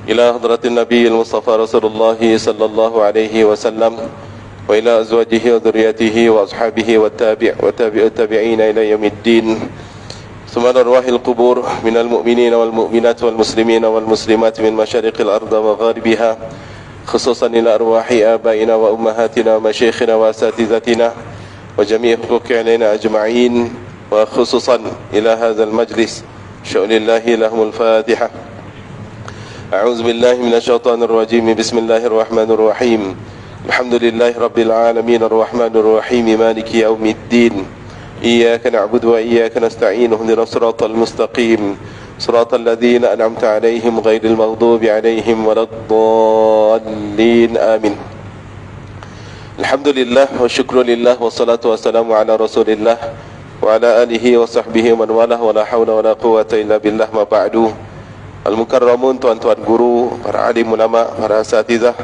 إلى حضرة النبي المصطفى رسول الله صلى الله عليه وسلم وإلى أزواجه وذريته وأصحابه والتابعين إلى يوم الدين ثم أرواح القبور من المؤمنين والمؤمنات والمسلمين والمسلمات من مشارق الأرض ومغاربها خصوصا إلى أرواح آبائنا وأمهاتنا ومشايخنا وأساتذتنا وجميع حقوق علينا أجمعين وخصوصا إلى هذا المجلس شؤون الله لهم الفاتحة. أعوذ بالله من الشيطان الرجيم. بسم الله الرحمن الرحيم. الحمد لله رب العالمين الرحمن الرحيم مالك يوم الدين إياك نعبد وإياك نستعين اهدنا الصراط المستقيم صراط الذين أنعمت عليهم غير المغضوب عليهم ولا الضالين آمين. الحمد لله والشكر لله والصلاة والسلام على رسول الله وعلى آله وصحبه ومن والاه ولا حول ولا قوة إلا بالله. ما بعد. Al-Mukarramun, tuan-tuan guru, para alim ulama, para asatizah,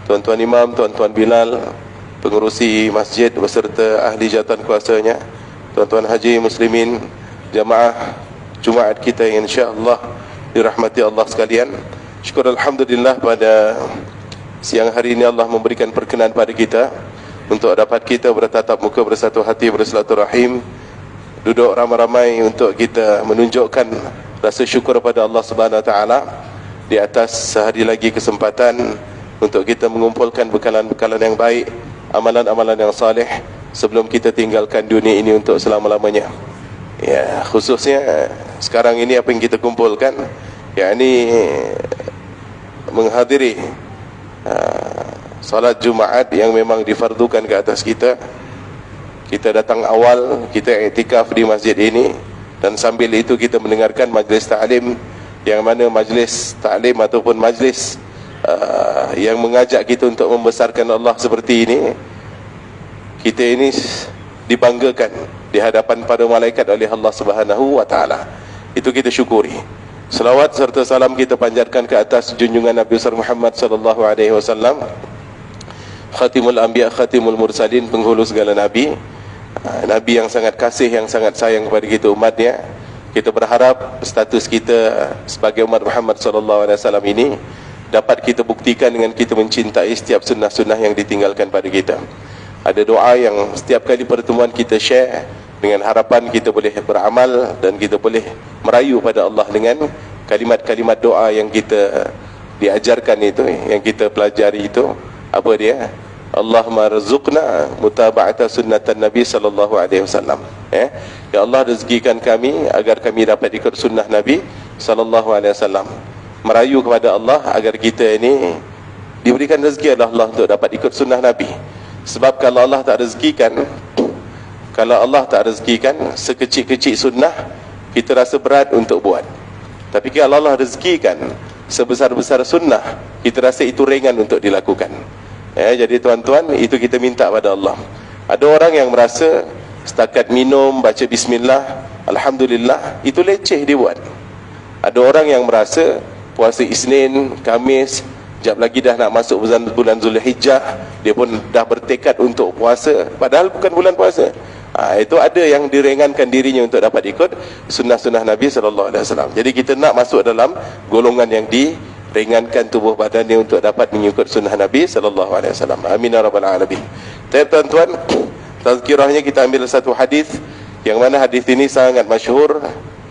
tuan-tuan imam, tuan-tuan Bilal, pengurusi masjid beserta ahli jawatan kuasanya, tuan-tuan haji muslimin, jamaah Jumaat kita yang insya-Allah dirahmati Allah sekalian. Syukur alhamdulillah pada siang hari ini Allah memberikan perkenan pada kita untuk dapat kita bertatap muka, bersatu hati, bersilaturahim, duduk ramai-ramai untuk kita menunjukkan rasa syukur kepada Allah Subhanahu Wa Taala di atas sehari lagi kesempatan untuk kita mengumpulkan bekalan-bekalan yang baik, amalan-amalan yang saleh sebelum kita tinggalkan dunia ini untuk selama-lamanya. Ya, khususnya sekarang ini apa yang kita kumpulkan, yakni menghadiri salat Jumaat yang memang difardukan ke atas kita. Kita datang awal, kita iktikaf di masjid ini, dan sambil itu kita mendengarkan majlis ta'lim, yang mana majlis ta'lim ataupun majlis yang mengajak kita untuk membesarkan Allah seperti ini. Kita ini dibanggakan di hadapan para malaikat oleh Allah Subhanahu Wa Taala. Itu kita syukuri. Selawat serta salam kita panjatkan ke atas junjungan Nabi besar Muhammad sallallahu alaihi wasallam, Khatimul Anbiya, Khatimul Mursalin, penghulu segala nabi, Nabi yang sangat kasih, yang sangat sayang kepada kita umatnya. Kita berharap status kita sebagai umat Muhammad sallallahu alaihi wasallam ini dapat kita buktikan dengan kita mencintai setiap sunnah-sunnah yang ditinggalkan pada kita. Ada doa yang setiap kali pertemuan kita share dengan harapan kita boleh beramal dan kita boleh merayu pada Allah dengan kalimat-kalimat doa yang kita diajarkan itu, yang kita pelajari itu. Apa dia? Allahumma rzuqna mutaba'ata sunnatan Nabi sallallahu alaihi wasallam. Ya Allah, rezekikan kami agar kami dapat ikut sunnah Nabi sallallahu alaihi wasallam. Merayu kepada Allah agar kita ini diberikan rezeki oleh Allah untuk dapat ikut sunnah Nabi. Sebab kalau Allah tak rezekikan sekecil-kecil sunnah, kita rasa berat untuk buat. Tapi kalau Allah rezekikan sebesar-besar sunnah, kita rasa itu ringan untuk dilakukan. Jadi tuan-tuan, itu kita minta pada Allah. Ada orang yang merasa setakat minum, baca bismillah, alhamdulillah, itu leceh dia buat. Ada orang yang merasa puasa Isnin, Khamis, jap lagi dah nak masuk bulan Zulhijjah, dia pun dah bertekad untuk puasa, padahal bukan bulan puasa. Itu ada yang diringankan dirinya untuk dapat ikut sunnah-sunnah Nabi SAW. Jadi kita nak masuk dalam golongan yang ringankan tubuh badannya untuk dapat mengikut sunnah Nabi SAW. Amin ya rabbal alamin. Tuan-tuan, tazkirahnya kita ambil satu hadis, yang mana hadis ini sangat masyhur,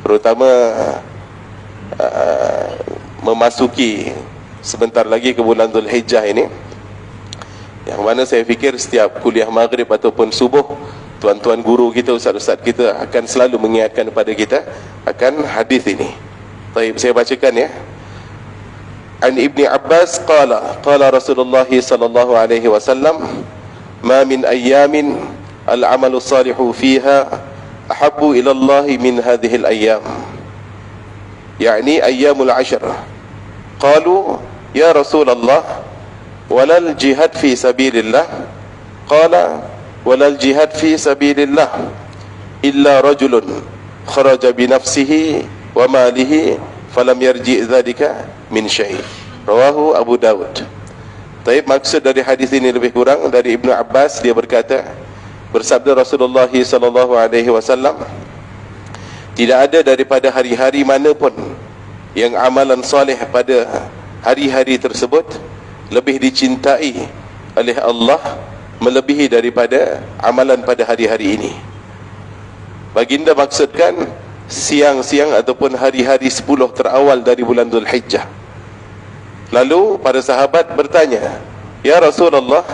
terutama memasuki sebentar lagi ke bulan Zulhijjah ini, yang mana saya fikir setiap kuliah maghrib ataupun subuh, tuan-tuan guru kita, ustaz-ustaz kita akan selalu mengingatkan kepada kita akan hadis ini. Baik, saya bacakan ya. An Ibni Abbas qala Rasulullah sallallahu alaihi wasallam, ma min ayyamin al-amalu salihu fiha ahabbu ila Allah min hadhihi al-ayyam, yakni ayyamul ashr. Qalu ya Rasulullah walal jihad fi sabilillah? Qala walal jihad fi sabilillah illa rajulun kharaja bi nafsihi wa malihi falam yarji dzalika min syai'. Rawahu Abu Dawud. Taib, maksud dari hadis ini lebih kurang dari Ibnu Abbas, dia berkata, bersabda Rasulullah sallallahu alaihi wasallam, tidak ada daripada hari-hari mana pun yang amalan soleh pada hari-hari tersebut lebih dicintai oleh Allah melebihi daripada amalan pada hari-hari ini. Baginda maksudkan siang-siang ataupun hari-hari 10 terawal dari bulan Zulhijjah. Lalu para sahabat bertanya, "Ya Rasulullah,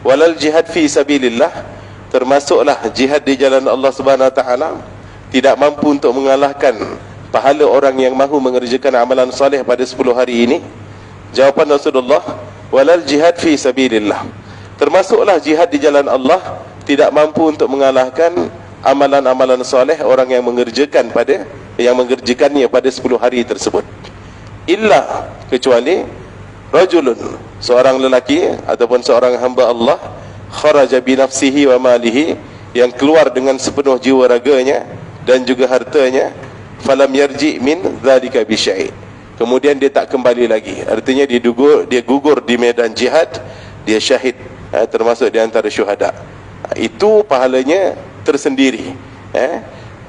walal jihad fi sabilillah?" Termasuklah jihad di jalan Allah Subhanahu wa taala tidak mampu untuk mengalahkan pahala orang yang mahu mengerjakan amalan soleh pada 10 hari ini? Jawapan Rasulullah, walal jihad fi sabilillah. Termasuklah jihad di jalan Allah tidak mampu untuk mengalahkan amalan-amalan soleh orang yang mengerjakannya pada 10 hari tersebut. Illa, kecuali rajulun, seorang lelaki ataupun seorang hamba Allah, kharaja bi nafsihi wa malihi, yang keluar dengan sepenuh jiwa raganya dan juga hartanya, falam yarji min dzalika bi syai', kemudian dia tak kembali lagi. Artinya dia gugur di medan jihad, dia syahid, termasuk di antara syuhada. Itu pahalanya tersendiri.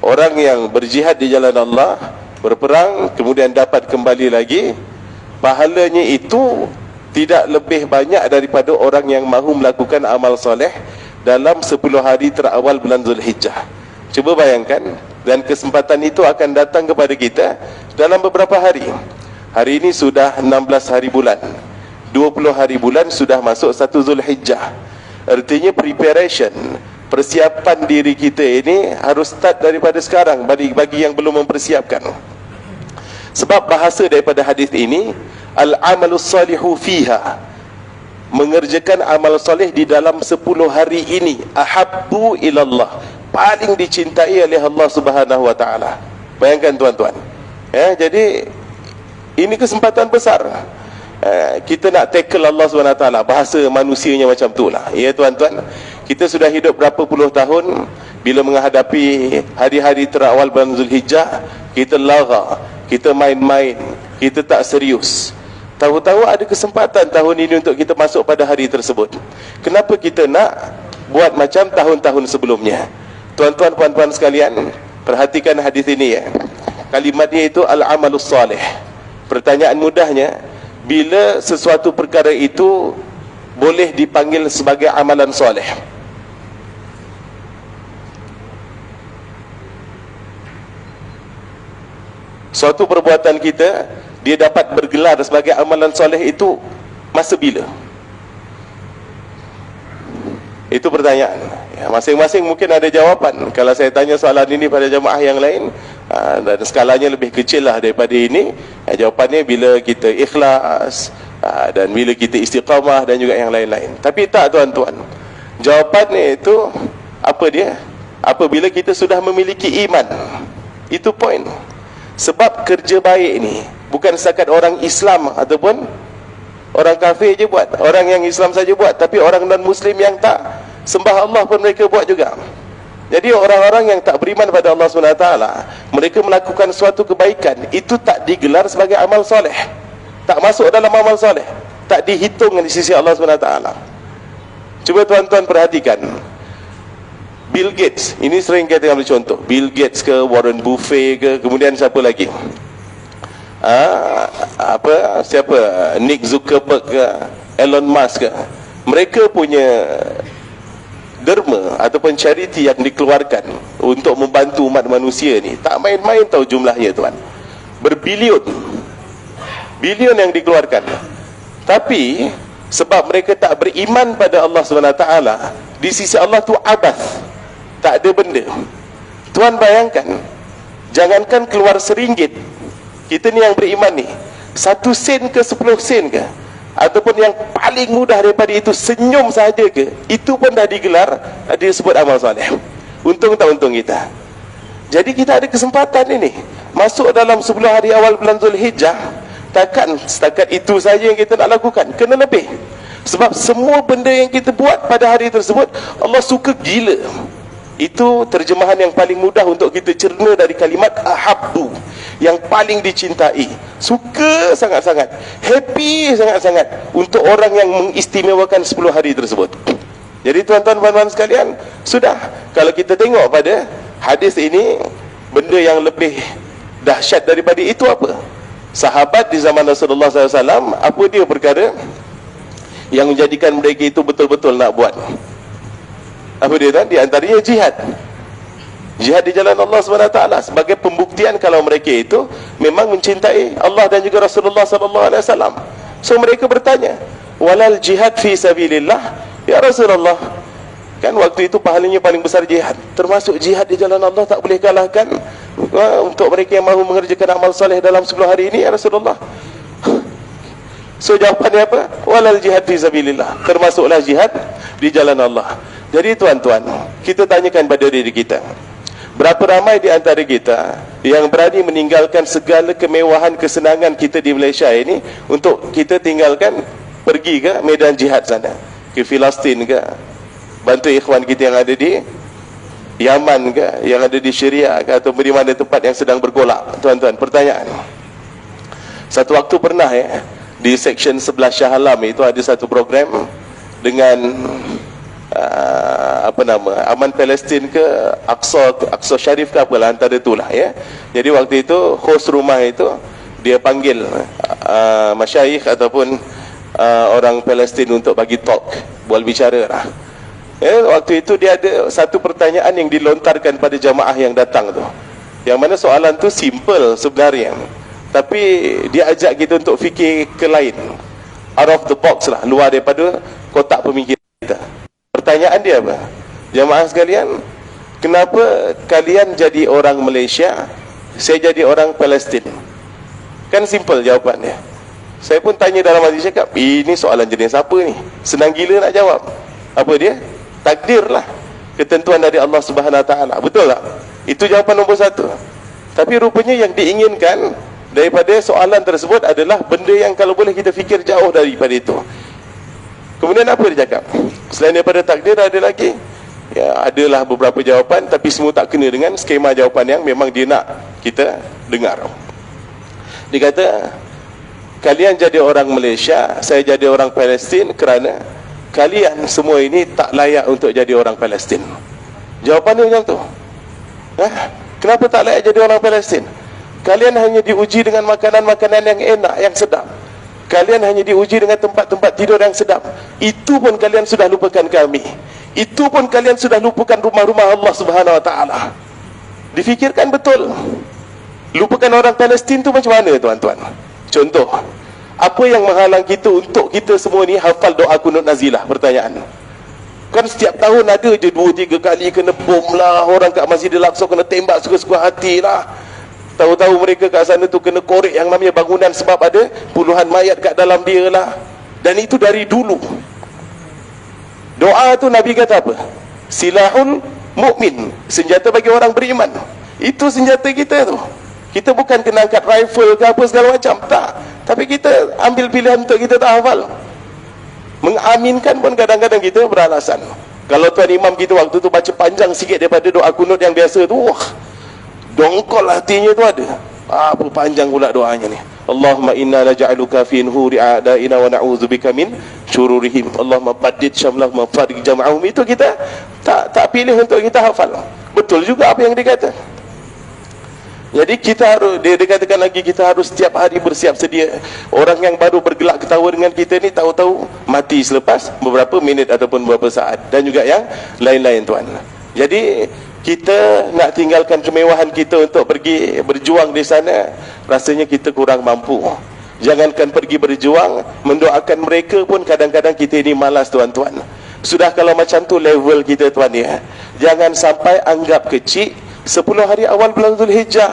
Orang yang berjihad di jalan Allah, berperang, kemudian dapat kembali lagi, pahalanya itu tidak lebih banyak daripada orang yang mahu melakukan amal soleh dalam 10 hari terawal bulan Zulhijjah. Cuba bayangkan, dan kesempatan itu akan datang kepada kita dalam beberapa hari. Hari ini sudah 16 hari bulan, 20 hari bulan sudah masuk 1 Zulhijjah. Artinya preparation, persiapan diri kita ini harus start daripada sekarang bagi yang belum mempersiapkan. Sebab bahasa daripada hadis ini, al-amalus salihu fiha, mengerjakan amal soleh di dalam 10 hari ini, ahabbu ilallah, paling dicintai oleh Allah Subhanahu wa taala. Bayangkan tuan-tuan. Jadi ini kesempatan besar. Kita nak tackle Allah SWT, bahasa manusianya macam itulah. Ya tuan-tuan, kita sudah hidup berapa puluh tahun, bila menghadapi hari-hari terawal bulan Zulhijjah, kita lara, kita main-main, kita tak serius. Tahu-tahu ada kesempatan tahun ini untuk kita masuk pada hari tersebut. Kenapa kita nak buat macam tahun-tahun sebelumnya? Tuan-tuan, puan-puan sekalian, perhatikan hadis ini ya. Kalimatnya itu al-amalus salih. Pertanyaan mudahnya, bila sesuatu perkara itu boleh dipanggil sebagai amalan soleh? Suatu perbuatan kita, dia dapat bergelar sebagai amalan soleh itu masa bila? Itu pertanyaan. Masing-masing mungkin ada jawapan. Kalau saya tanya soalan ini pada jemaah yang lain, dan skalanya lebih kecil lah daripada ini, jawapannya bila kita ikhlas, dan bila kita istiqamah, dan juga yang lain-lain. Tapi tak tuan-tuan, jawapannya itu apa dia? Apabila kita sudah memiliki iman. Itu poin. Sebab kerja baik ni bukan setakat orang Islam ataupun orang kafir je buat, orang yang Islam saja buat, tapi orang non-Muslim yang tak sembah Allah pun mereka buat juga. Jadi orang-orang yang tak beriman pada Allah SWT, mereka melakukan suatu kebaikan, itu tak digelar sebagai amal soleh, tak masuk dalam amal soleh, tak dihitung di sisi Allah SWT. Cuba tuan-tuan perhatikan, Bill Gates, ini sering kita ambil contoh, Bill Gates ke, Warren Buffett ke, kemudian siapa lagi? Siapa? Nick Zuckerberg ke, Elon Musk ke. Mereka punya derma ataupun charity yang dikeluarkan untuk membantu umat manusia ni tak main-main tahu jumlahnya tuan. Berbilion yang dikeluarkan. Tapi sebab mereka tak beriman pada Allah SWT, di sisi Allah tu abath, tak ada benda. Tuan bayangkan, jangankan keluar RM1, kita ni yang beriman ni, 1 sen ke 10 sen ke, ataupun yang paling mudah daripada itu, senyum sahaja ke, itu pun dah digelar, disebut amal soleh. Untung tak untung kita? Jadi kita ada kesempatan ini masuk dalam 10 hari awal bulan Zulhijjah. Takkan setakat itu saja yang kita nak lakukan, kena lebih. Sebab semua benda yang kita buat pada hari tersebut, Allah suka gila. Itu terjemahan yang paling mudah untuk kita cerna dari kalimat ahabbu, yang paling dicintai, suka sangat-sangat, happy sangat-sangat untuk orang yang mengistimewakan 10 hari tersebut. Jadi tuan-tuan puan-puan sekalian, sudah, kalau kita tengok pada hadis ini, benda yang lebih dahsyat daripada itu apa? Sahabat di zaman Rasulullah SAW, apa dia perkara yang menjadikan mereka itu betul-betul nak buat? Apa dia tuan? Di antaranya jihad. Jihad di jalan Allah SWT sebagai pembuktian kalau mereka itu memang mencintai Allah dan juga Rasulullah SAW. So mereka bertanya, walal jihad fi sabilillah, ya Rasulullah, kan waktu itu pahalanya paling besar jihad, termasuk jihad di jalan Allah tak boleh kalahkan untuk mereka yang mahu mengerjakan amal soleh dalam 10 hari ini, ya Rasulullah. So jawapannya apa? Walal jihad fi sabilillah, termasuklah jihad di jalan Allah. Jadi tuan-tuan, kita tanyakan pada diri kita, berapa ramai di antara kita yang berani meninggalkan segala kemewahan kesenangan kita di Malaysia ini untuk kita tinggalkan pergi ke medan jihad sana, ke Filistin ke, bantu ikhwan kita yang ada di Yaman ke, yang ada di Syria ke, atau di mana tempat yang sedang bergolak. Tuan-tuan, pertanyaan, satu waktu pernah di seksyen 11 Shah Alam itu ada satu program dengan Aman Palestin ke Aqsa Sharif ke apalah, antara itulah ya. Jadi waktu itu host rumah itu dia panggil masyayikh ataupun orang Palestin untuk bagi talk, buat bicara lah. Waktu itu dia ada satu pertanyaan yang dilontarkan pada jamaah yang datang tu, yang mana soalan tu simple sebenarnya, tapi dia ajak kita untuk fikir ke lain, out of the box lah, luar daripada kotak pemikiran kita. Pertanyaan dia apa? Jamaah sekalian, kenapa kalian jadi orang Malaysia, saya jadi orang Palestin? Kan simple jawapannya. Saya pun tanya dalam hati, cakap, ini soalan jenis apa ni? Senang gila nak jawab. Apa dia? Takdir lah, ketentuan dari Allah Subhanahu Wa Taala. Betul tak? Itu jawapan nombor satu. Tapi rupanya yang diinginkan daripada soalan tersebut adalah benda yang kalau boleh kita fikir jauh daripada itu. Kemudian apa dia cakap? Selain daripada takdir ada lagi, ya, adalah beberapa jawapan, tapi semua tak kena dengan skema jawapan yang memang dia nak kita dengar. Dia kata, kalian jadi orang Malaysia, saya jadi orang Palestin kerana kalian semua ini tak layak untuk jadi orang Palestin. Jawapannya macam tu. Kenapa tak layak jadi orang Palestin? Kalian hanya diuji dengan makanan-makanan yang enak, yang sedap. Kalian hanya diuji dengan tempat-tempat tidur yang sedap. Itu pun kalian sudah lupakan kami. Itu pun kalian sudah lupakan rumah-rumah Allah Subhanahu Wa Taala. Difikirkan betul. Lupakan orang Palestin tu macam mana tuan-tuan? Contoh, apa yang menghalang kita untuk kita semua ni hafal doa kunut nazilah? Pertanyaan. Kan setiap tahun ada je 2-3 kali kena bom lah, orang kat Masjidil Aqsa kena tembak suka-suka hati lah. Tahu-tahu mereka kat sana tu kena korek yang namanya bangunan sebab ada puluhan mayat kat dalam dia lah. Dan itu dari dulu. Doa tu Nabi kata apa? Silahul mu'min, senjata bagi orang beriman. Itu senjata kita tu. Kita bukan kena angkat rifle ke apa segala macam, tak. Tapi kita ambil pilihan untuk kita tak hafal. Mengaminkan pun kadang-kadang kita beralasan. Kalau tuan imam kita waktu tu baca panjang sikit daripada doa kunut yang biasa tu, wah, dongkol hatinya tu ada. Apa panjang pula doanya ni. Allahumma inna naj'aluka fi nuhuri a'daina wa na'udzubika min syururihim. Allahumma baddid syamlahum wa farik jam'ahum. Itu kita tak pilih untuk kita hafal. Betul juga apa yang dikata. Jadi kita harus, dia katakan lagi, kita harus setiap hari bersiap sedia. Orang yang baru bergelak ketawa dengan kita ni tahu-tahu mati selepas beberapa minit ataupun beberapa saat, dan juga yang lain-lain tuan. Jadi kita nak tinggalkan kemewahan kita untuk pergi berjuang di sana, rasanya kita kurang mampu. Jangankan pergi berjuang, mendoakan mereka pun kadang-kadang kita ini malas tuan-tuan. Sudah kalau macam tu level kita tuan ya, jangan sampai anggap kecil 10 hari awal bulan Zulhijjah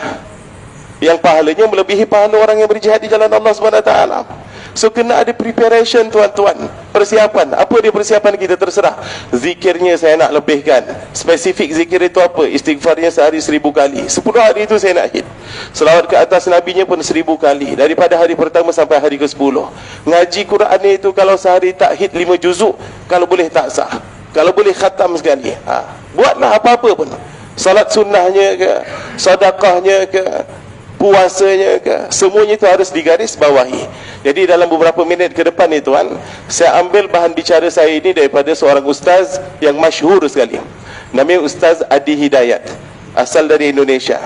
yang pahalanya melebihi pahala orang yang berjihad di jalan Allah SWT. So kena ada preparation tuan-tuan, persiapan. Apa dia persiapan kita? Terserah. Zikirnya saya nak lebihkan. Spesifik zikir itu apa? Istighfarnya sehari 1000 kali. 10 hari itu saya nak hit. Selawat ke atas Nabinya pun 1000 kali, daripada hari pertama sampai hari ke-10. Ngaji Quran itu kalau sehari tak hit 5 juzuk, kalau boleh tak sah, kalau boleh khatam sekali. Buatlah apa-apa pun. Salat sunnahnya ke, sedekahnya ke, puasanya ke, semuanya itu harus digaris bawahi. Jadi dalam beberapa minit ke depan ni tuan, saya ambil bahan bicara saya ini daripada seorang ustaz yang masyhur sekali. Namanya Ustaz Adi Hidayat, asal dari Indonesia.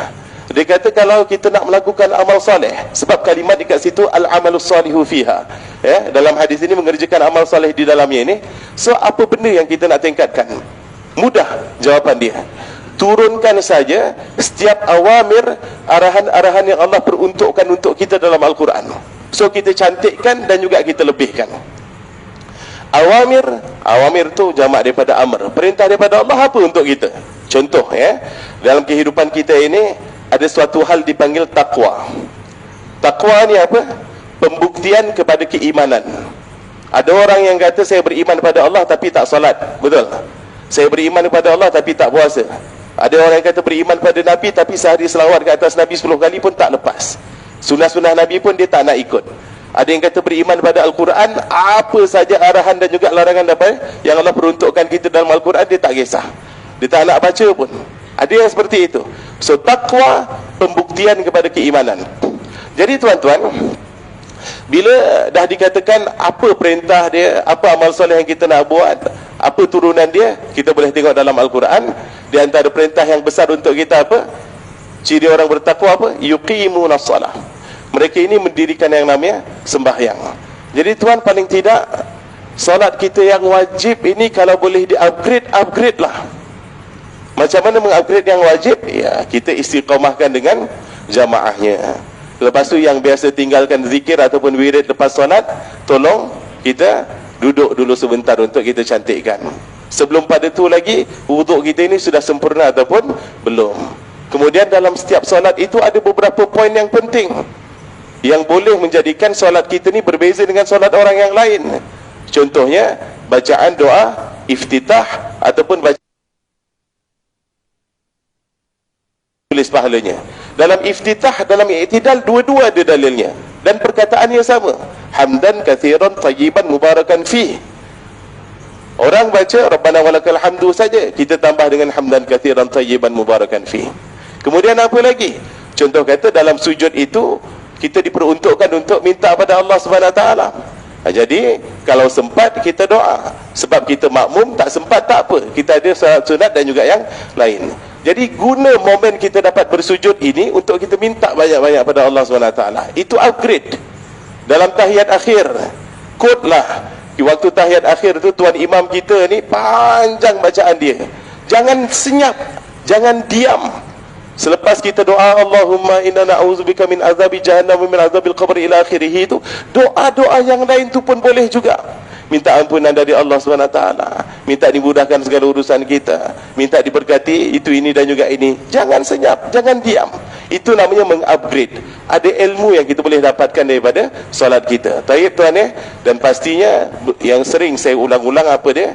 Dia kata kalau kita nak melakukan amal soleh, sebab kalimat dekat situ al-amalus salihu fiha, ya, dalam hadis ini mengerjakan amal soleh di dalamnya ini. So apa benda yang kita nak tingkatkan? Mudah jawapan dia. Turunkan saja setiap awamir, arahan-arahan yang Allah peruntukkan untuk kita dalam Al-Quran. So kita cantikkan dan juga kita lebihkan. Awamir tu jamak daripada amr, perintah daripada Allah apa untuk kita. Contoh, ya, dalam kehidupan kita ini ada suatu hal dipanggil taqwa. Taqwa ni apa? Pembuktian kepada keimanan. Ada orang yang kata saya beriman kepada Allah tapi tak salat, betul? Saya beriman kepada Allah tapi tak puasa. Ada orang yang kata beriman pada Nabi tapi sehari selawat ke atas Nabi 10 kali pun tak lepas. Sunnah-sunnah Nabi pun dia tak nak ikut. Ada yang kata beriman pada Al-Quran, apa saja arahan dan juga larangan yang Allah peruntukkan kita dalam Al-Quran, dia tak kisah. Dia tak nak baca pun. Ada yang seperti itu. So taqwa pembuktian kepada keimanan. Jadi tuan-tuan, bila dah dikatakan apa perintah dia, apa amal soleh yang kita nak buat, apa turunan dia, kita boleh tengok dalam Al-Quran. Di antara perintah yang besar untuk kita apa? Ciri orang bertakwa apa? Yuqimunas salah. Mereka ini mendirikan yang namanya sembahyang. Jadi tuan, paling tidak solat kita yang wajib ini kalau boleh di-upgrade lah. Macam mana mengupgrade yang wajib? Ya, kita istiqamahkan dengan jamaahnya. Lepas tu yang biasa tinggalkan zikir ataupun wirid lepas solat, tolong kita duduk dulu sebentar untuk kita cantikkan. Sebelum pada tu lagi, wuduk kita ini sudah sempurna ataupun belum. Kemudian dalam setiap solat itu ada beberapa poin yang penting yang boleh menjadikan solat kita ni berbeza dengan solat orang yang lain. Contohnya, bacaan doa iftitah ataupun bacaan tulis pahalanya. Dalam iftitah, dalam i'tidal, dua-dua ada dalilnya dan perkataannya sama. Hamdan kathiran tayyiban mubarakan fi. Orang baca Rabbana walakal hamdu saja, kita tambah dengan hamdan kathiran tayyiban mubarakan fi. Kemudian apa lagi? Contoh kata dalam sujud itu kita diperuntukkan untuk minta pada Allah Subhanahu Wa Taala. Jadi kalau sempat kita doa. Sebab kita makmum, tak sempat tak apa, kita ada salat sunat dan juga yang lain. Jadi guna momen kita dapat bersujud ini untuk kita minta banyak-banyak pada Allah Subhanahu Wa Taala. Itu upgrade. Dalam tahiyat akhir, quote lah, di waktu tahiyat akhir tu tuan imam kita ni panjang bacaan dia. Jangan senyap, jangan diam. Selepas kita doa Allahumma inna na'udzubika min azabi jahannam wa min azabil qabr ila akhirih, itu doa-doa yang lain tu pun boleh juga. Minta ampunan dari Allah SWT, minta dimudahkan segala urusan kita, minta diberkati itu, ini dan juga ini. Jangan senyap, jangan diam. Itu namanya mengupgrade. Ada ilmu yang kita boleh dapatkan daripada solat kita. Taib tuan ya. Dan pastinya yang sering saya ulang-ulang apa dia,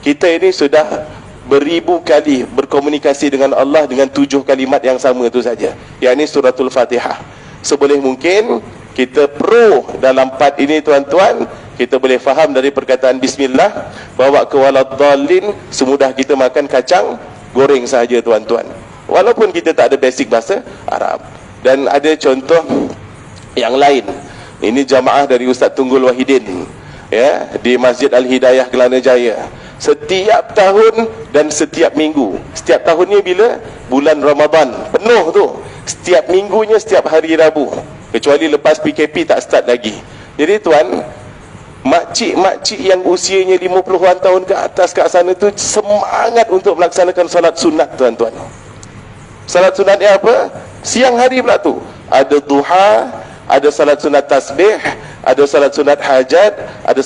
kita ini sudah beribu kali berkomunikasi dengan Allah dengan 7 kalimat yang sama itu saja, yakni suratul Fatihah. Seboleh mungkin kita pro dalam part ini tuan-tuan, kita boleh faham dari perkataan bismillah, bawa ke waladdallin semudah kita makan kacang goreng saja tuan-tuan, walaupun kita tak ada basic bahasa Arab. Dan ada contoh yang lain. Ini jamaah dari Ustaz Tunggul Wahidin, ya, di Masjid Al-Hidayah Kelana Jaya. Setiap tahun dan setiap minggu. Setiap tahunnya bila? Bulan Ramadan penuh tu. Setiap minggunya, setiap hari Rabu. Kecuali lepas PKP tak start lagi. Jadi tuan, makcik-makcik yang usianya 50-an tahun ke atas kat sana tu semangat untuk melaksanakan salat sunat tuan-tuan. Salat sunatnya apa? Siang hari pula tu. Ada duha, ada salat sunat tasbih, ada salat sunat hajat, ada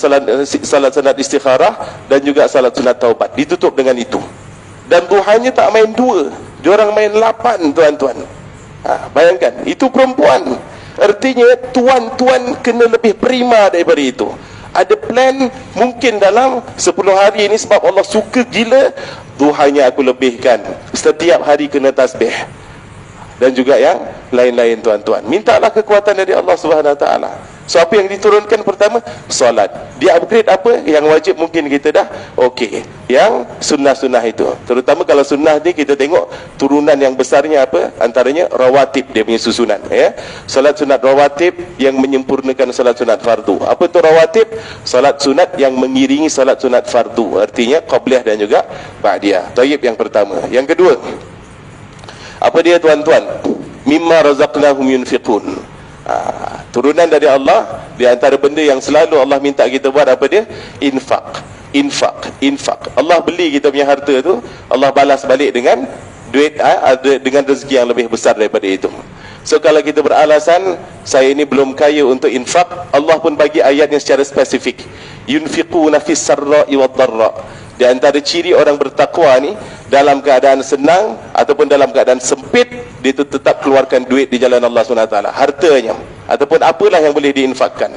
salat sunat istikharah, dan juga salat sunat taubat. Ditutup dengan itu. Dan duhanya tak main 2, diorang main 8 tuan-tuan. Bayangkan, itu perempuan. Artinya tuan-tuan kena lebih prima daripada itu. Ada plan mungkin dalam 10 hari ini, sebab Allah suka gila, duhanya aku lebihkan. Setiap hari kena tasbih. Dan juga yang lain-lain tuan-tuan. Mintalah kekuatan dari Allah Subhanahu Wa Taala. So apa yang diturunkan pertama? Solat. Dia upgrade apa? Yang wajib mungkin kita dah okey. Yang sunnah-sunnah itu, terutama kalau sunnah ni kita tengok turunan yang besarnya apa? Antaranya rawatib, dia punya susunan, ya. Salat sunat rawatib yang menyempurnakan salat sunat fardu. Apa tu rawatib? Salat sunat yang mengiringi salat sunat fardu. Artinya qabliyah dan juga ba'diyah. Tayyib yang pertama. Yang kedua, apa dia tuan-tuan? mimma razaqnahum yunfiqun. Turunan dari Allah, di antara benda yang selalu Allah minta kita buat apa dia? Infak. Allah beli kita punya harta tu, Allah balas balik dengan duit, dengan rezeki yang lebih besar daripada itu. So kalau kita beralasan saya ini belum kaya untuk infak, Allah pun bagi ayatnya secara spesifik. Yunfiquna fis sarra'i wad dharra. Di antara ciri orang bertakwa ni, dalam keadaan senang ataupun dalam keadaan sempit, dia tu tetap keluarkan duit di jalan Allah SWT, hartanya ataupun apalah yang boleh diinfakkan.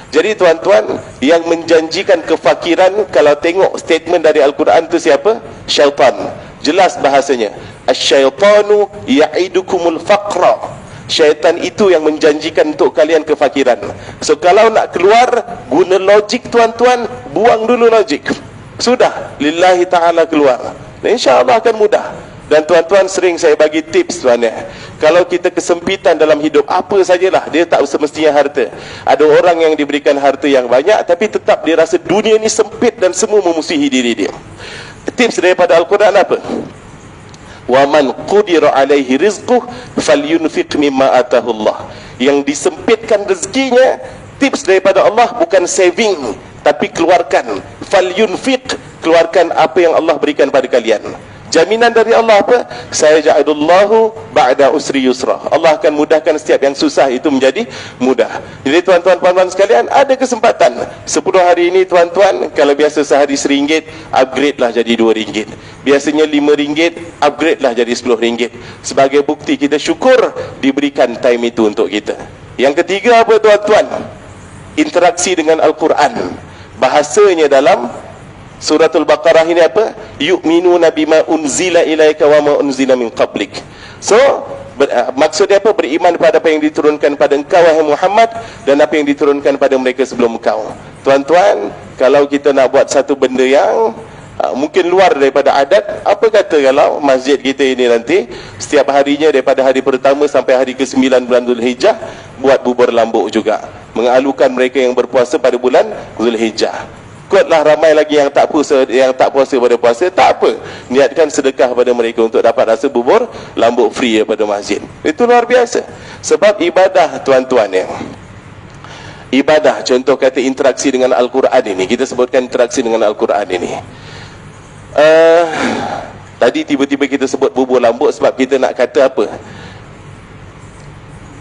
Jadi tuan-tuan, yang menjanjikan kefakiran, kalau tengok statement dari Al-Quran tu siapa? Syaitan. Jelas bahasanya, asyaitanu ya'idukumul faqra. Syaitan itu yang menjanjikan untuk kalian kefakiran. So kalau nak keluar, guna logik tuan-tuan, buang dulu logik. Sudah, lillahi ta'ala keluar, InsyaAllah akan mudah. Dan tuan-tuan, sering saya bagi tips tuan ya, kalau kita kesempitan dalam hidup, apa sajalah, dia tak semestinya harta. Ada orang yang diberikan harta yang banyak, tapi tetap dia rasa dunia ni sempit dan semua memusuhi diri dia. Tips daripada Al-Quran apa? Wa man qudira alaihi rizquh falyunfiq mimma atahullah. Yang disempitkan rezekinya, tips daripada Allah bukan saving, tapi keluarkan. Falyunfiq, keluarkan apa yang Allah berikan pada kalian. Jaminan dari Allah apa? Sayaj'alullahu ba'da usri yusra. Allah akan mudahkan setiap yang susah itu menjadi mudah. Jadi tuan-tuan puan-puan sekalian, ada kesempatan 10 hari ini tuan-tuan, kalau biasa sehari RM1, upgrade lah jadi RM2. Biasanya RM5, upgrade lah jadi RM10. Sebagai bukti kita syukur diberikan time itu untuk kita. Yang ketiga apa tuan-tuan? Interaksi dengan Al-Quran. Bahasanya dalam Suratul Baqarah ini apa? Yu'minuna bima unzila ilaika wa ma unzila min qablik. So, maksudnya apa? Beriman pada apa yang diturunkan pada engkau wahai Muhammad, dan apa yang diturunkan pada mereka sebelum engkau. Tuan-tuan, kalau kita nak buat satu benda yang mungkin luar daripada adat, apa kata kalau masjid kita ini nanti setiap harinya daripada hari pertama sampai hari ke-9 bulan Zulhijjah buat bubur lambuk juga, mengalukan mereka yang berpuasa pada bulan Zulhijjah. Kuatlah ramai lagi yang tak puasa pada puasa, tak apa, niatkan sedekah pada mereka untuk dapat rasa bubur lambuk free daripada masjid. Itu luar biasa. Sebab ibadah tuan-tuan ya, ibadah, contoh kata interaksi dengan Al-Quran ini, kita sebutkan interaksi dengan Al-Quran ini. Tadi tiba-tiba kita sebut bubur lambuk sebab kita nak kata apa?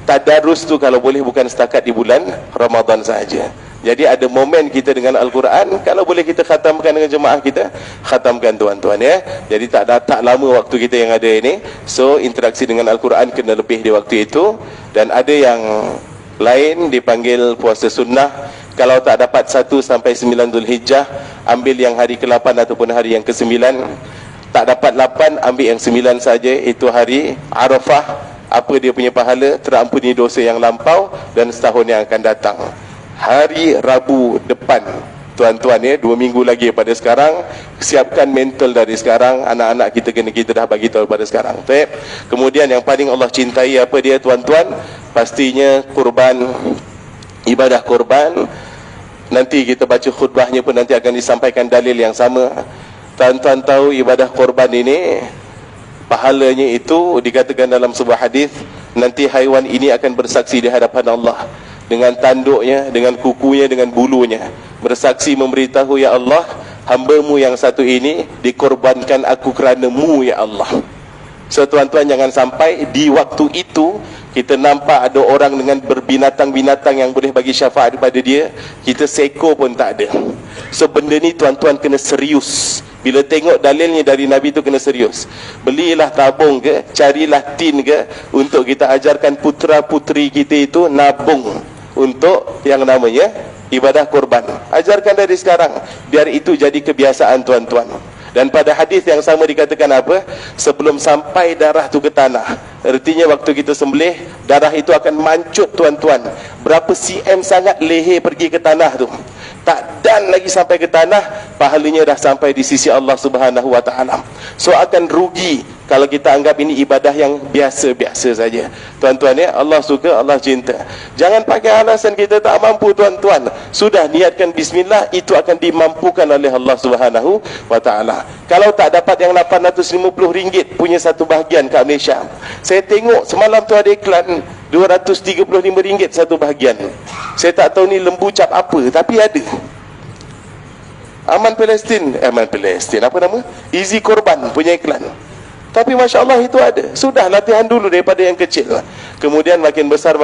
Tadarus tu kalau boleh bukan setakat di bulan Ramadan saja. Jadi ada momen kita dengan Al-Quran, kalau boleh kita khatamkan dengan jemaah kita, khatamkan tuan-tuan ya. Jadi tak lama waktu kita yang ada ini. So interaksi dengan Al-Quran kena lebih di waktu itu. Dan ada yang lain dipanggil puasa sunnah. Kalau tak dapat 1 sampai 9 Zulhijjah, ambil yang hari ke-8 ataupun hari yang ke-9. Tak dapat 8, ambil yang 9 saja, itu hari Arafah. Apa dia punya pahala? Terampuni dosa yang lampau dan setahun yang akan datang. Hari Rabu depan tuan-tuan ya, 2 minggu lagi pada sekarang, siapkan mental dari sekarang. Anak-anak kita dah bagi tahu pada sekarang. Baik. Kemudian yang paling Allah cintai apa dia tuan-tuan? Pastinya kurban, ibadah kurban. Nanti kita baca khutbahnya pun nanti akan disampaikan dalil yang sama. Tuan-tuan tahu ibadah kurban ini pahalanya itu dikatakan dalam sebuah hadis, nanti haiwan ini akan bersaksi di hadapan Allah dengan tanduknya, dengan kukunya, dengan bulunya, bersaksi memberitahu, ya Allah, hamba-Mu yang satu ini dikorbankan aku kerana-Mu ya Allah. So tuan-tuan, jangan sampai di waktu itu kita nampak ada orang dengan berbinatang-binatang yang boleh bagi syafaat kepada dia, kita seko pun tak ada. So benda ni tuan-tuan kena serius. Bila tengok dalilnya dari Nabi tu kena serius. Belilah tabung ke, carilah tin ke, untuk kita ajarkan putera-puteri kita itu nabung untuk yang namanya ibadah korban. Ajarkan dari sekarang, biar itu jadi kebiasaan tuan-tuan. Dan pada hadis yang sama dikatakan apa? Sebelum sampai darah tu ke tanah, artinya waktu kita sembelih, darah itu akan mancut tuan-tuan. Berapa cm sangat leher pergi ke tanah tu, tak dan lagi sampai ke tanah, pahalanya dah sampai di sisi Allah Subhanahu wa ta'ala. So akan rugi Kalau kita anggap ini ibadah yang biasa-biasa saja. Tuan-tuan ya, Allah suka, Allah cinta. Jangan pakai alasan kita tak mampu tuan-tuan. Sudah niatkan bismillah, itu akan dimampukan oleh Allah Subhanahu wa taala. Kalau tak dapat yang RM850 punya satu bahagian kat Malaysia. Saya tengok semalam tu ada iklan RM235 satu bahagian. Saya tak tahu ni lembu cap apa, tapi ada. Aman Palestin, apa nama? Easy Korban punya iklan. Tapi Masya Allah itu ada. Sudah latihan dulu daripada yang kecil. Kemudian makin besar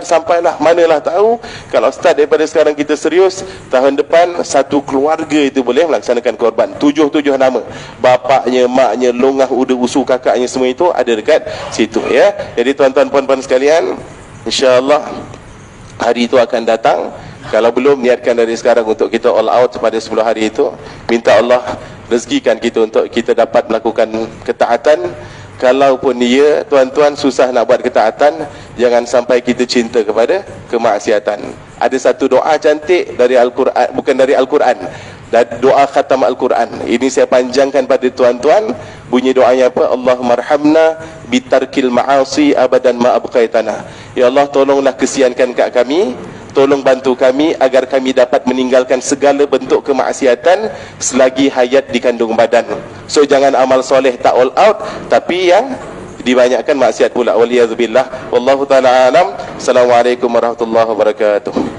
sampailah manalah tahu. Kalau start daripada sekarang kita serius, tahun depan satu keluarga itu boleh melaksanakan korban. 7 nama. Bapaknya, maknya, longah, uda, usu, kakaknya, semua itu ada dekat situ ya. Jadi tuan-tuan puan-puan sekalian, insya-Allah hari itu akan datang. Kalau belum, niatkan dari sekarang untuk kita all out pada 10 hari itu. Minta Allah rezekikan kita untuk kita dapat melakukan ketaatan. Kalaupun dia, tuan-tuan, susah nak buat ketaatan, jangan sampai kita cinta kepada kemaksiatan. Ada satu doa cantik dari Al-Quran, bukan dari Al-Quran, doa khatam Al-Quran. Ini saya panjangkan pada tuan-tuan. Bunyi doanya apa? Allahumarhamna bitarkil ma'asi abadan ma'abqaitana. Ya Allah, tolonglah kesiankan kat kami, tolong bantu kami agar kami dapat meninggalkan segala bentuk kemaksiatan selagi hayat di kandung badan. So jangan amal soleh tak all out, tapi yang dibanyakkan maksiat pula. Waliyazubillah. Wallahu ta'ala alam. Assalamualaikum warahmatullahi wabarakatuh.